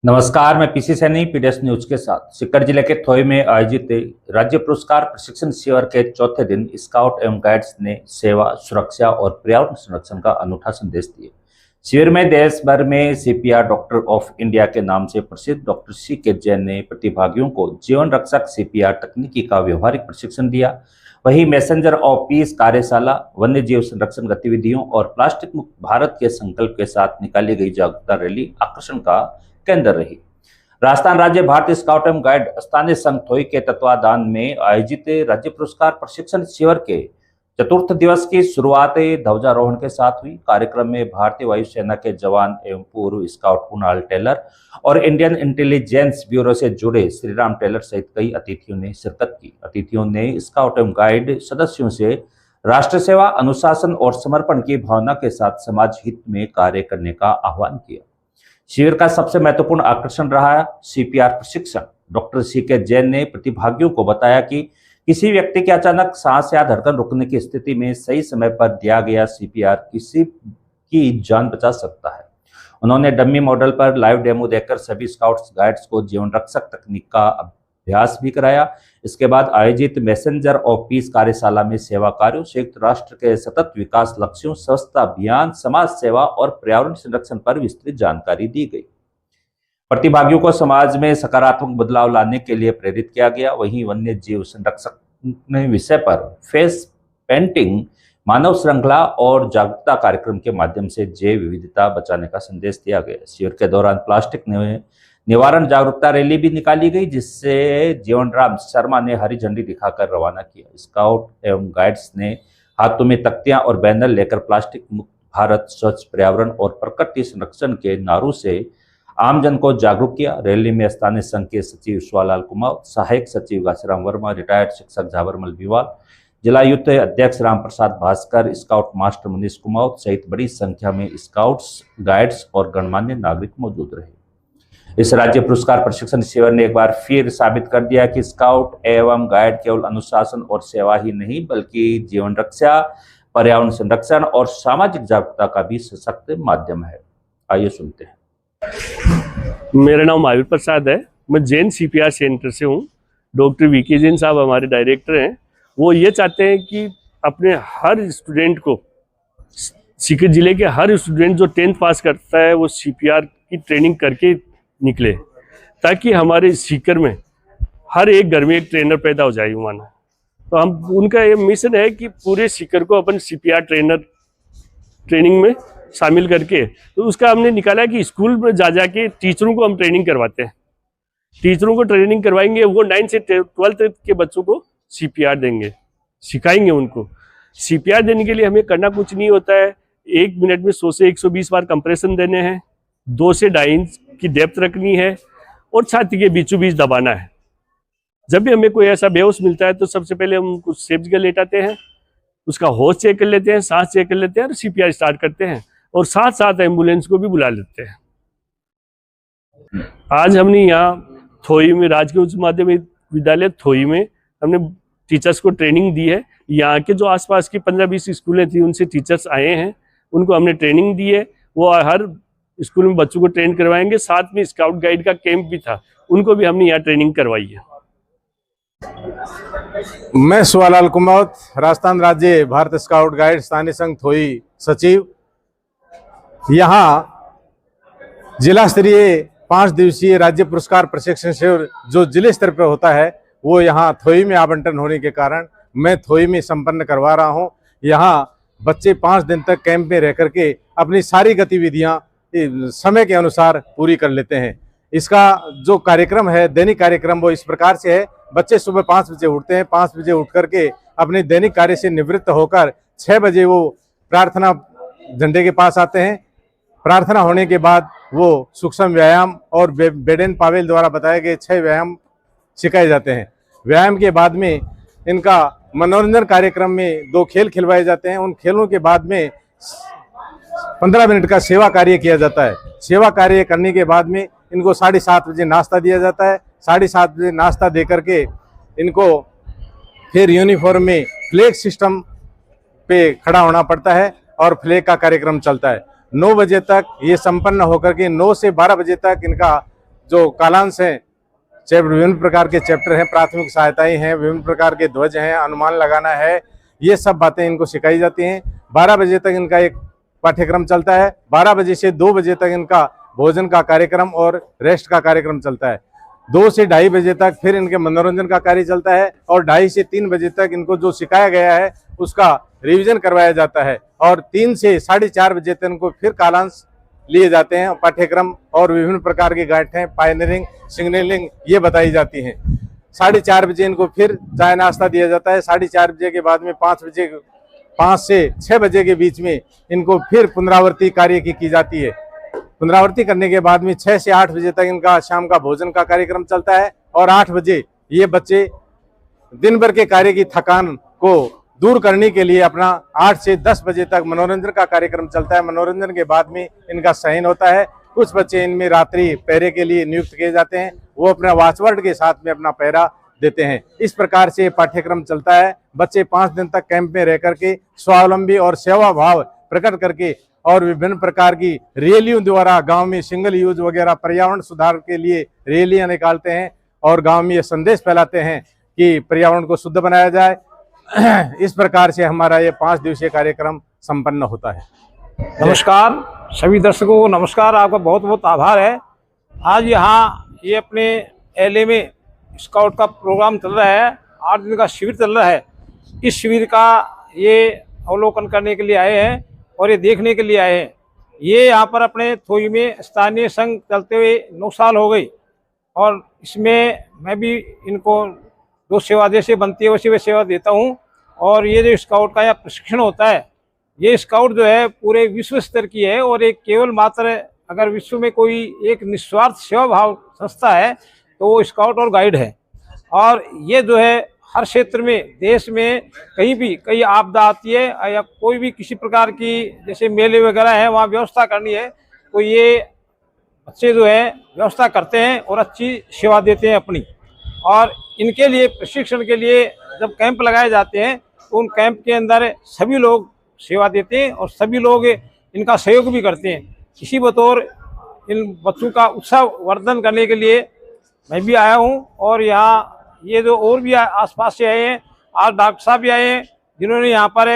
नमस्कार, मैं PC Saini PDS news के साथ। सीकर जिले के थोई में आयोजित राज्य पुरस्कार प्रशिक्षण शिविर के चौथे दिन स्काउट एवं गाइड्स ने सेवा, सुरक्षा और पर्यावरण संरक्षण का अनूठा संदेश दिया। शिविर में देश भर में सीपीआर डॉक्टर ऑफ इंडिया के नाम से प्रसिद्ध डॉक्टर सीके जैन ने प्रतिभागियों को जीवन रक्षक सीपीआर तकनीकी का व्यवहारिक प्रशिक्षण दिया। वहीं मैसेंजर ऑफ पीस कार्यशाला वन्य जीव संरक्षण गतिविधियों और प्लास्टिक मुक्त भारत के संकल्प के साथ निकाली गई जागरूकता रैली आकर्षण का केंद्र रही। राजस्थान राज्य भारतीय स्काउट एवं गाइड स्थानीय संघ थोई के तत्वाधान में आयोजित राज्य पुरस्कार प्रशिक्षण शिविर के चतुर्थ दिवस की शुरुआत ध्वजारोहण के साथ हुई। कार्यक्रम में भारतीय वायुसेना के जवान एवं पूर्व स्काउट कुणाल टेलर और इंडियन इंटेलिजेंस ब्यूरो से जुड़े श्रीराम टेलर सहित कई अतिथियों ने शिरकत की। अतिथियों ने स्काउट एवं गाइड सदस्यों से राष्ट्र सेवा, अनुशासन और समर्पण की भावना के साथ समाज हित में कार्य करने का आह्वान किया। शिविर का सबसे महत्वपूर्ण आकर्षण रहा सीपीआर प्रशिक्षण। डॉक्टर सीके जैन ने प्रतिभागियों को बताया कि किसी व्यक्ति के अचानक सांस या धड़कन रुकने की स्थिति में सही समय पर दिया गया सीपीआर किसी की जान बचा सकता है। उन्होंने डमी मॉडल पर लाइव डेमो देकर सभी स्काउट्स गाइड्स को जीवन रक्षक तकनीक का अभ्यास भी कराया। इसके बाद आयोजित मैसेंजर ऑफ पीस कार्यशाला में सेवा कार्यों, संयुक्त राष्ट्र के सतत विकास लक्ष्यों, स्वच्छता अभियान, समाज सेवा और पर्यावरण संरक्षण पर विस्तृत जानकारी दी गई। प्रतिभागियों को समाज में सकारात्मक बदलाव लाने के लिए प्रेरित किया गया। वहीं वन्य जीव संरक्षण विषय पर फेस पेंटिंग, मानव श्रृंखला और जागरूकता कार्यक्रम के माध्यम से जैव विविधता बचाने का संदेश दिया गया। शिविर के दौरान प्लास्टिक निवारण जागरूकता रैली भी निकाली गई, जिससे जीवनराम शर्मा ने हरी झंडी दिखाकर रवाना किया। स्काउट एवं गाइड्स ने हाथों में तख्तियां और बैनर लेकर प्लास्टिक मुक्त भारत, स्वच्छ पर्यावरण और प्रकृति संरक्षण के नारों से आमजन को जागरूक किया। रैली में स्थानीय संघ के सचिव सुवालाल कुमार, सहायक सचिव घासीराम वर्मा, रिटायर्ड शिक्षक झाबरमल विवाल, जिला युद्ध अध्यक्ष राम प्रसाद भास्कर, स्काउट मास्टर मनीष कुमार सहित बड़ी संख्या में स्काउट्स, गाइड्स और गणमान्य नागरिक मौजूद रहे। इस राज्य पुरस्कार प्रशिक्षण शिविर ने एक बार फिर साबित कर दिया कि स्काउट एवं गाइड केवल अनुशासन और सेवा ही नहीं, बल्कि जीवन रक्षा, पर्यावरण संरक्षण और सामाजिक जागरूकता का भी सशक्त माध्यम है। आइए सुनते हैं। मेरा नाम महावीर प्रसाद है। मैं जैन सीपीआर सेंटर से हूँ। डॉक्टर वीके जैन साहब हमारे डायरेक्टर हैं। वो ये चाहते हैं कि अपने हर स्टूडेंट को, सीकर जिले के हर स्टूडेंट जो 10th पास करता है वो सीपीआर की ट्रेनिंग करके निकले, ताकि हमारे सीकर में हर एक घर में एक ट्रेनर पैदा हो जाए माना। तो हम उनका ये मिशन है कि पूरे सीकर को अपन सीपीआर ट्रेनिंग में शामिल करके, तो उसका हमने निकाला कि स्कूल में जा के टीचरों को हम ट्रेनिंग करवाते हैं। टीचरों को ट्रेनिंग करवाएंगे, वो 9 से 12th के बच्चों को सीपीआर देंगे, सिखाएंगे उनको। सीपीआर देने के लिए हमें करना कुछ नहीं होता है। 1 मिनट में 100 से 120 बार कंप्रेशन देने हैं, 2 से 2.5 इंच की डेप्थ रखनी है और छाती के बीचों बीच दबाना है। जब भी हमें कोई ऐसा बेहोश मिलता है तो सबसे पहले हम उनको सेफ जगह लेटाते हैं, उसका होश चेक कर लेते हैं, सांस चेक कर लेते हैं और सीपीआर स्टार्ट करते हैं, और साथ साथ एम्बुलेंस को भी बुला लेते हैं। आज हमने यहाँ थोई में, राजकीय उच्च माध्यमिक विद्यालय थोई में हमने टीचर्स को ट्रेनिंग दी है। यहाँ के जो आसपास की 15-20 स्कूलें थी, उनसे टीचर्स आए हैं, उनको हमने ट्रेनिंग दी है। वो हर स्कूल में बच्चों को ट्रेन करवाएंगे। साथ में स्काउट गाइड का कैंप भी था, उनको भी हमने यहाँ ट्रेनिंग करवाई है। मैं सुवालाल कुमार, राजस्थान राज्य भारत स्काउट गाइड स्थानीय संघ थोई सचिव। यहाँ जिला स्तरीय 5 दिवसीय राज्य पुरस्कार प्रशिक्षण शिविर जो जिले स्तर पर होता है, वो यहाँ थोई में आवंटन होने के कारण मैं थोई में संपन्न करवा रहा हूँ। यहाँ बच्चे 5 दिन तक कैंप में रह करके अपनी सारी गतिविधियाँ समय के अनुसार पूरी कर लेते हैं। इसका जो कार्यक्रम है, दैनिक कार्यक्रम, वो इस प्रकार से है। बच्चे सुबह 5 बजे उठते हैं। 5 बजे उठ करके अपने दैनिक कार्य से निवृत्त होकर 6 बजे वो प्रार्थना झंडे के पास आते हैं। प्रार्थना होने के बाद वो सूक्ष्म व्यायाम और बेडेन पावेल द्वारा बताए गए 6 व्यायाम सिखाए जाते हैं। व्यायाम के बाद में इनका मनोरंजन कार्यक्रम में 2 खेल खिलवाए जाते हैं। उन खेलों के बाद में 15 मिनट का सेवा कार्य किया जाता है। सेवा कार्य करने के बाद में इनको 7:30 बजे नाश्ता दिया जाता है। 7:30 बजे नाश्ता दे करके इनको फिर यूनिफॉर्म में फ्लैग सिस्टम पे खड़ा होना पड़ता है और फ्लैग का कार्यक्रम चलता है। 9 बजे तक ये संपन्न होकर के 9 से 12 बजे तक इनका जो कालांश हैं, विभिन्न प्रकार के चैप्टर हैं, प्राथमिक सहायताएं हैं, विभिन्न प्रकार के ध्वज हैं, अनुमान लगाना है, ये सब बातें इनको सिखाई जाती हैं। 12 बजे तक इनका एक पाठ्यक्रम चलता है। 12 बजे से 2 बजे तक इनका भोजन का कार्यक्रम और रेस्ट का कार्यक्रम चलता है। 2 से 2:30 बजे तक फिर इनके मनोरंजन का कार्य चलता है और 2:30 से 3 बजे तक इनको जो सिखाया गया है उसका रिवीजन करवाया जाता है और 3 से 4:30 बजे तक इनको फिर कालांश लिए जाते हैं। पाठ्यक्रम और विभिन्न प्रकार की गाइडें, पायनियरिंग, सिग्नलिंग ये बताई जाती हैं। 4:30 बजे इनको फिर चाय नाश्ता दिया जाता है। 4:30 बजे के बाद में 5 से 6 बजे के बीच में इनको फिर पुनरावृत्ति कार्य की जाती है। पुनरावृत्ति करने के बाद में 6 से 8 बजे तक इनका शाम का भोजन का कार्यक्रम चलता है और 8 बजे ये बच्चे दिन भर के कार्य की थकान को दूर करने के लिए अपना 8 से 10 बजे तक मनोरंजन का कार्यक्रम चलता है। मनोरंजन के बाद में इनका शयन होता है। कुछ बच्चे इनमें रात्रि पहरे के लिए नियुक्त किए जाते हैं, वो अपना वॉचवर्ड के साथ में अपना पहरा देते हैं। इस प्रकार से पाठ्यक्रम चलता है। बच्चे 5 दिन तक कैंप में रह करके स्वावलंबी और सेवा भाव प्रकट करके और विभिन्न प्रकार की रैलियों द्वारा गांव में सिंगल यूज वगैरह पर्यावरण सुधार के लिए रैलियां निकालते हैं और गांव में ये संदेश फैलाते हैं कि पर्यावरण को शुद्ध बनाया जाए। इस प्रकार से हमारा ये 5 दिवसीय कार्यक्रम संपन्न होता है। नमस्कार सभी दर्शकों को, नमस्कार, आपका बहुत बहुत आभार है। आज यहाँ ये अपने एलए में स्काउट का प्रोग्राम चल रहा है, 8 दिन का शिविर चल रहा है। इस शिविर का ये अवलोकन करने के लिए आए हैं और ये देखने के लिए आए हैं। ये यहाँ पर अपने थोई में स्थानीय संघ चलते हुए 9 साल हो गई और इसमें मैं भी इनको जो सेवा जैसे बनती है वैसे मैं सेवा देता हूँ। और ये जो स्काउट का यह प्रशिक्षण होता है, ये स्काउट जो है पूरे विश्व स्तर की है और एक केवल मात्र अगर विश्व में कोई एक निस्वार्थ सेवा भाव संस्था है तो वो स्काउट और गाइड है। और ये जो है हर क्षेत्र में, देश में कहीं भी कहीं आपदा आती है या कोई भी किसी प्रकार की जैसे मेले वगैरह है वहाँ व्यवस्था करनी है तो ये बच्चे जो है व्यवस्था करते हैं और अच्छी सेवा देते हैं अपनी। और इनके लिए प्रशिक्षण के लिए जब कैंप लगाए जाते हैं तो उन कैंप के अंदर सभी लोग सेवा देते हैं और सभी लोग इनका सहयोग भी करते हैं। इसी बतौर इन बच्चों का उत्साह वर्धन करने के लिए मैं भी आया हूं। और यहाँ ये जो और भी आसपास से आए हैं, आज डॉक्टर साहब भी आए हैं जिन्होंने यहाँ पर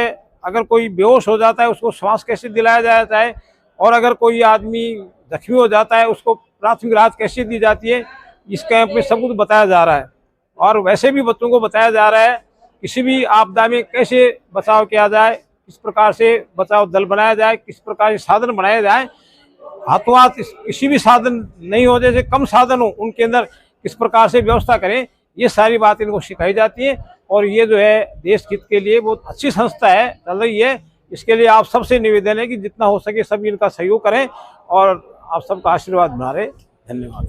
अगर कोई बेहोश हो जाता है उसको श्वास कैसे दिलाया जाता है और अगर कोई आदमी जख्मी हो जाता है उसको प्राथमिक राहत कैसे दी जाती है, इस कैंप में सब कुछ बताया जा रहा है। और वैसे भी बच्चों को बताया जा रहा है किसी भी आपदा में कैसे बचाव किया जाए, किस प्रकार से बचाव दल बनाया जाए, किस प्रकार के साधन बनाए जाए, हाथों हाथ किसी भी साधन नहीं हो, जैसे कम साधन हो उनके अंदर किस प्रकार से व्यवस्था करें, ये सारी बात इनको सिखाई जाती है। और ये जो है देश हित के लिए बहुत अच्छी संस्था है, चल रही है। इसके लिए आप सबसे निवेदन है कि जितना हो सके सभी इनका सहयोग करें और आप सबका आशीर्वाद बना रहे। धन्यवाद।